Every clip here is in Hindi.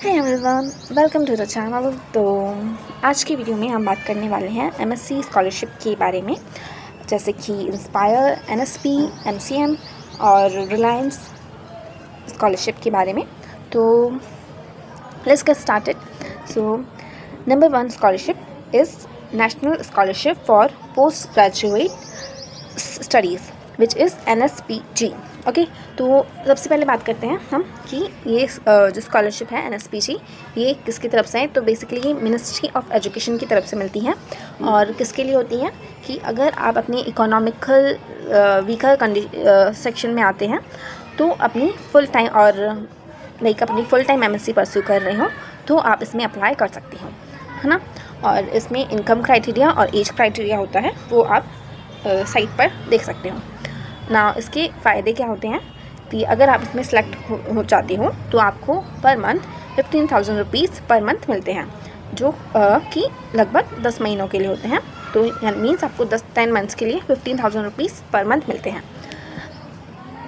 Hi everyone, welcome to the channel. तो आज की वीडियो में हम बात करने वाले हैं एमएससी स्कॉलरशिप के बारे में, जैसे कि इंस्पायर, एनएसपी, एमसीएम और रिलायंस स्कॉलरशिप के बारे में। तो let's get started. So number 1 scholarship is national scholarship for post graduate studies which is NSPG। Okay, तो सबसे पहले बात करते हैं हम कि ये जो स्कॉलरशिप है NSPG, ये किसकी तरफ से है। तो बेसिकली ये मिनिस्ट्री ऑफ एजुकेशन की तरफ से मिलती हैं और किसके लिए होती हैं कि अगर आप अपने इकोनॉमिकल वीकर सेक्शन में आते हैं तो अपनी फुल टाइम और अपनी फुल टाइम MSc परस्यू कर रहे हो तो आप इसमें अप्लाई कर सकते हो, है ना। और इसमें इनकम क्राइटेरिया और एज क्राइटेरिया होता है, वो आप साइट पर देख सकते हो ना। इसके फ़ायदे क्या होते हैं कि अगर आप इसमें सेलेक्ट हो जाते हो तो आपको per month 15,000 rupees per month मिलते हैं, जो कि लगभग 10 महीनों के लिए होते हैं। तो मीन्स आपको 10 मंथ्स के लिए 15,000 रुपीज़ पर मंथ मिलते हैं।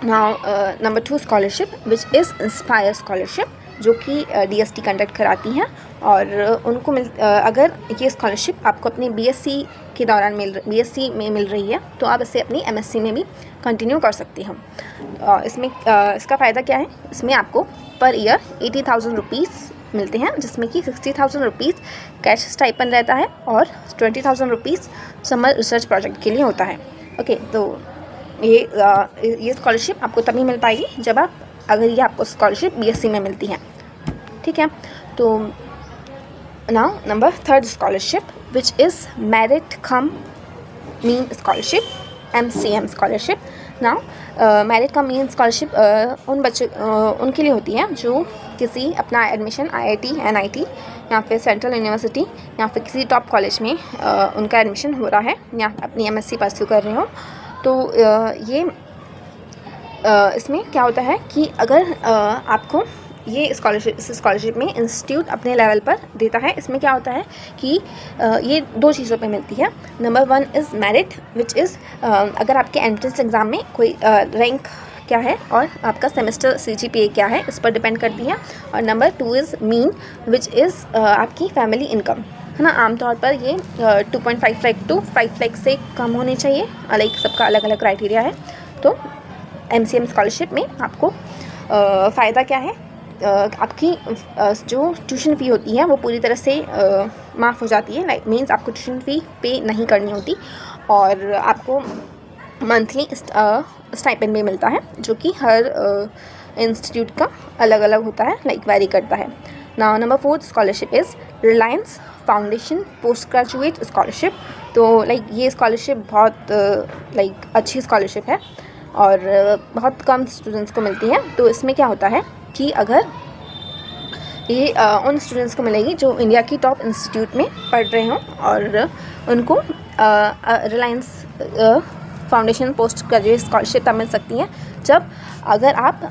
Now number 2 scholarship which is inspire scholarship, जो कि DST कंडक्ट कराती हैं और उनको अगर ये स्कॉलरशिप आपको अपने BSc के दौरान BSc में मिल रही है तो आप इसे अपनी MSc में भी कंटिन्यू कर सकती हो। इसमें इसका फ़ायदा क्या है, इसमें आपको पर ईयर 80,000 रुपीज़ मिलते हैं, जिसमें कि 60,000 रुपीज़ कैश स्टाइपन रहता है और 20,000 रुपीज़ समर रिसर्च प्रोजेक्ट के लिए होता है। ओके, तो ये स्कॉलरशिप आपको तभी मिल पाएगी जब अगर ये आपको स्कॉलरशिप BSc में मिलती है, ठीक है। तो now number 3 scholarship which is merit come mean scholarship, MCM scholarship. Now merit come mean scholarship उन बच्चों उनके लिए होती है जो किसी अपना एडमिशन IIT, NIT या फिर सेंट्रल यूनिवर्सिटी या फिर किसी टॉप कॉलेज में उनका एडमिशन हो रहा है या अपनी MSc परस्यू कर रहे हो। तो इसमें क्या होता है कि अगर आपको ये इस स्कॉलरशिप में इंस्टीट्यूट अपने लेवल पर देता है। इसमें क्या होता है कि ये 2 चीज़ों पे मिलती है। Number 1 is merit which is अगर आपके एंट्रेंस एग्ज़ाम में कोई रैंक क्या है और आपका सेमेस्टर CGPA क्या है, इस पर डिपेंड करती है। और number 2 is mean which is आपकी फैमिली इनकम, है ना। आमतौर पर ये 2.5 लाख टू 5 लाख से कम होनी चाहिए, लाइक सबका अलग अलग क्राइटेरिया है। तो MCM स्कॉलरशिप में आपको फ़ायदा क्या है, आपकी जो ट्यूशन फ़ी होती है वो पूरी तरह से माफ़ हो जाती है, लाइक मीन्स आपको ट्यूशन फ़ी पे नहीं करनी होती और आपको मंथली स्टाइपेंड भी मिलता है, जो कि हर इंस्टीट्यूट का अलग अलग होता है, लाइक वैरी करता है। Now number 4 scholarship is Reliance foundation post graduate scholarship. तो लाइक ये स्कॉलरशिप बहुत अच्छी स्कॉलरशिप है और बहुत कम स्टूडेंट्स को मिलती है। तो इसमें क्या होता है कि अगर ये उन स्टूडेंट्स को मिलेगी जो इंडिया की टॉप इंस्टीट्यूट में पढ़ रहे हों और उनको Reliance foundation post graduate scholarship तब मिल सकती हैं जब अगर आप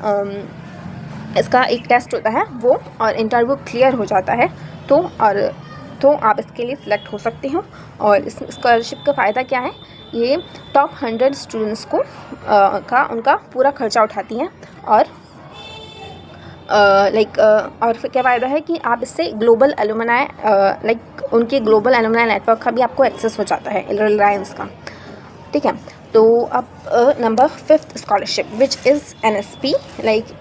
इसका एक टेस्ट होता है वो और इंटरव्यू क्लियर हो जाता है तो आप इसके लिए सिलेक्ट हो सकते हो। और इस स्कॉलरशिप का फ़ायदा क्या है, ये टॉप 100 स्टूडेंट्स को उनका पूरा खर्चा उठाती हैं और और फिर क्या फ़ायदा है कि आप इससे ग्लोबल एलुमनाई उनके ग्लोबल एलुमनाई नेटवर्क का भी आपको एक्सेस हो जाता है रिलायंस का, ठीक है। तो अब number 5 scholarship which is NSP,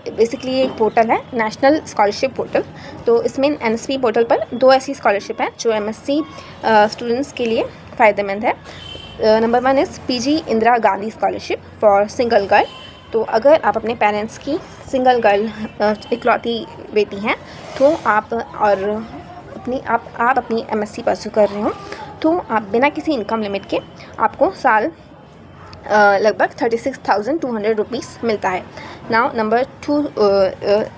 basically ये एक पोर्टल है, नेशनल स्कॉलरशिप पोर्टल। तो इसमें NSP पोर्टल पर 2 ऐसी स्कॉलरशिप हैं जो MSc स्टूडेंट्स के लिए फ़ायदेमंद है। Number 1 is PG Indira Gandhi scholarship for single girl. तो अगर आप अपने पेरेंट्स की सिंगल गर्ल इकलौती बेटी हैं तो आप अपनी MSc परस्यू कर रहे हो तो आप बिना किसी इनकम लिमिट के आपको साल लगभग 36,200 रुपीज़ मिलता है। नाउ नंबर 2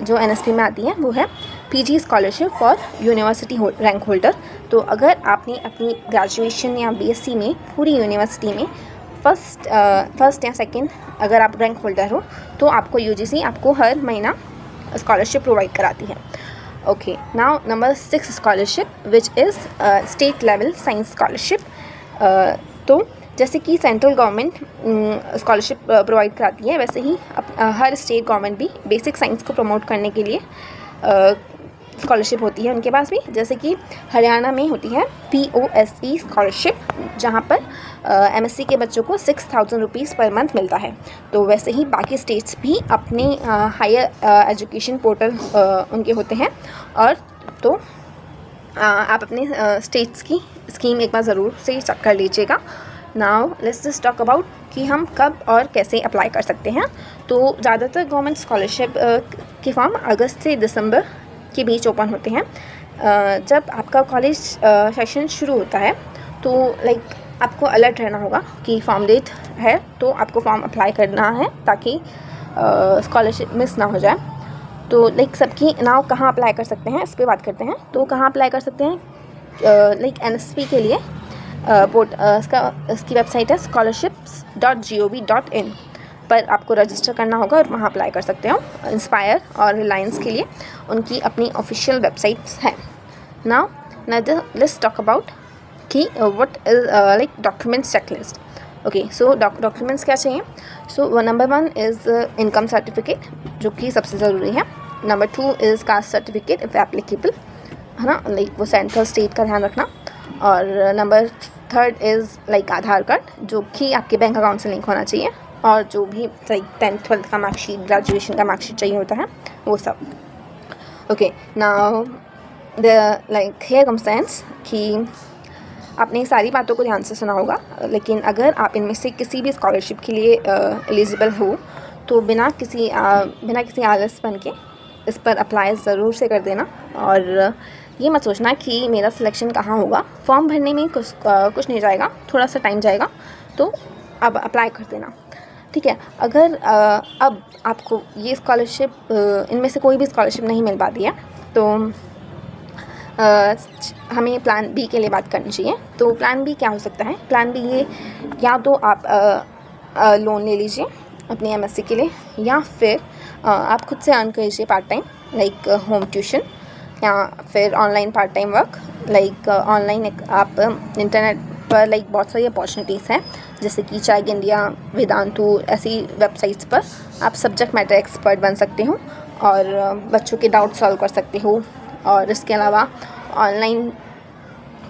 जो NSP में आती है वो है PG scholarship for university rank holder. तो अगर आपने अपनी ग्रेजुएशन या BSc में पूरी यूनिवर्सिटी में फर्स्ट या सेकंड अगर आप रैंक होल्डर हो तो आपको UGC आपको हर महीना स्कॉलरशिप प्रोवाइड कराती है। Okay, now number 6 scholarship which is state level science scholarship. तो जैसे कि सेंट्रल गवर्नमेंट स्कॉलरशिप प्रोवाइड कराती है, वैसे ही हर स्टेट गवर्नमेंट भी बेसिक साइंस को प्रमोट करने के लिए स्कॉलरशिप होती है उनके पास भी, जैसे कि हरियाणा में होती है POSE स्कॉलरशिप, जहाँ पर MSc के बच्चों को 6,000 रुपीज़ पर मंथ मिलता है। तो वैसे ही बाकी स्टेट्स भी अपने हायर एजुकेशन पोर्टल उनके होते हैं, और तो आप अपने स्टेट्स की स्कीम एक बार ज़रूर से चेक कर लीजिएगा। Now let's just talk about कि हम कब और कैसे अप्लाई कर सकते हैं। तो ज़्यादातर गवर्नमेंट स्कॉलरशिप के फॉर्म अगस्त से दिसंबर के बीच ओपन होते हैं। जब आपका कॉलेज सेशन शुरू होता है तो आपको अलर्ट रहना होगा कि फॉर्म डेट है, तो आपको फॉर्म अप्लाई करना है ताकि स्कॉलरशिप मिस ना हो जाए। तो सबकी नाव कहाँ अप्लाई कर सकते हैं इस पर बात करते हैं। तो कहाँ अप्लाई कर सकते हैं, NSP के लिए इसकी वेबसाइट है scholarships.gov.in पर आपको रजिस्टर करना होगा और वहाँ अप्लाई कर सकते हो। इंस्पायर और रिलायंस के लिए उनकी अपनी ऑफिशियल वेबसाइट्स हैं। नाउ लेट्स टॉक अबाउट कि what is documents checklist. Okay, so documents क्या चाहिए। So number 1 is income certificate, जो कि सबसे ज़रूरी है। Number 2 is caste certificate if applicable, है ना, वो सेंट्रल स्टेट का ध्यान रखना। और नंबर 3 इज़ आधार कार्ड, जो कि आपके बैंक अकाउंट से लिंक होना चाहिए, और जो भी 10th 12th का मार्कशीट, ग्रेजुएशन का मार्कशीट चाहिए होता है वो सब। Okay, now the here comes sense कि आपने सारी बातों को ध्यान से सुना होगा, लेकिन अगर आप इनमें से किसी भी स्कॉलरशिप के लिए एलिजिबल हो तो बिना किसी आलसपन के इस पर अप्लाई ज़रूर से कर देना। और ये मत सोचना कि मेरा सिलेक्शन कहाँ होगा, फॉर्म भरने में कुछ नहीं जाएगा, थोड़ा सा टाइम जाएगा, तो अब अप्लाई कर देना, ठीक है। अगर अब आपको ये स्कॉलरशिप इनमें से कोई भी स्कॉलरशिप नहीं मिल पाती है तो हमें प्लान बी के लिए बात करनी चाहिए। तो प्लान बी क्या हो सकता है। प्लान बी ये, या तो आप लोन ले लीजिए अपनी MSc के लिए, या फिर आप खुद से अर्न कर लीजिए पार्ट टाइम, होम ट्यूशन, या फिर online part time work. Online आप इंटरनेट पर बहुत सारी अपॉर्चुनिटीज़ हैं, जैसे कि चाइग इंडिया, वेदांतु, ऐसी वेबसाइट्स पर आप सब्जेक्ट मैटर एक्सपर्ट बन सकते हो और बच्चों के डाउट सॉल्व कर सकते हो। और इसके अलावा ऑनलाइन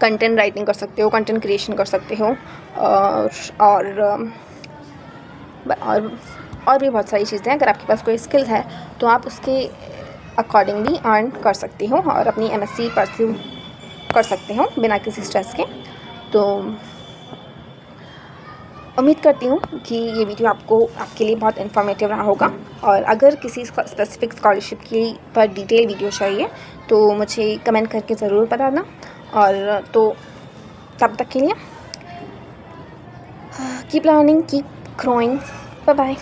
कंटेंट राइटिंग कर सकते हो, कंटेंट क्रिएशन कर सकते हो, और भी बहुत सारी चीज़ें हैं। अगर आपके पास कोई स्किल है तो आप उसके अकॉर्डिंगली अर्न कर सकते हो और अपनी MSc परस्यू कर सकते हो बिना किसी स्ट्रेस के। तो उम्मीद करती हूँ कि ये वीडियो आपके लिए बहुत इन्फॉर्मेटिव रहा होगा। और अगर किसी स्पेसिफिक स्कॉलरशिप की पर डिटेल वीडियो चाहिए तो मुझे कमेंट करके ज़रूर बताना। और तो तब तक के लिए keep learning, keep growing, bye bye.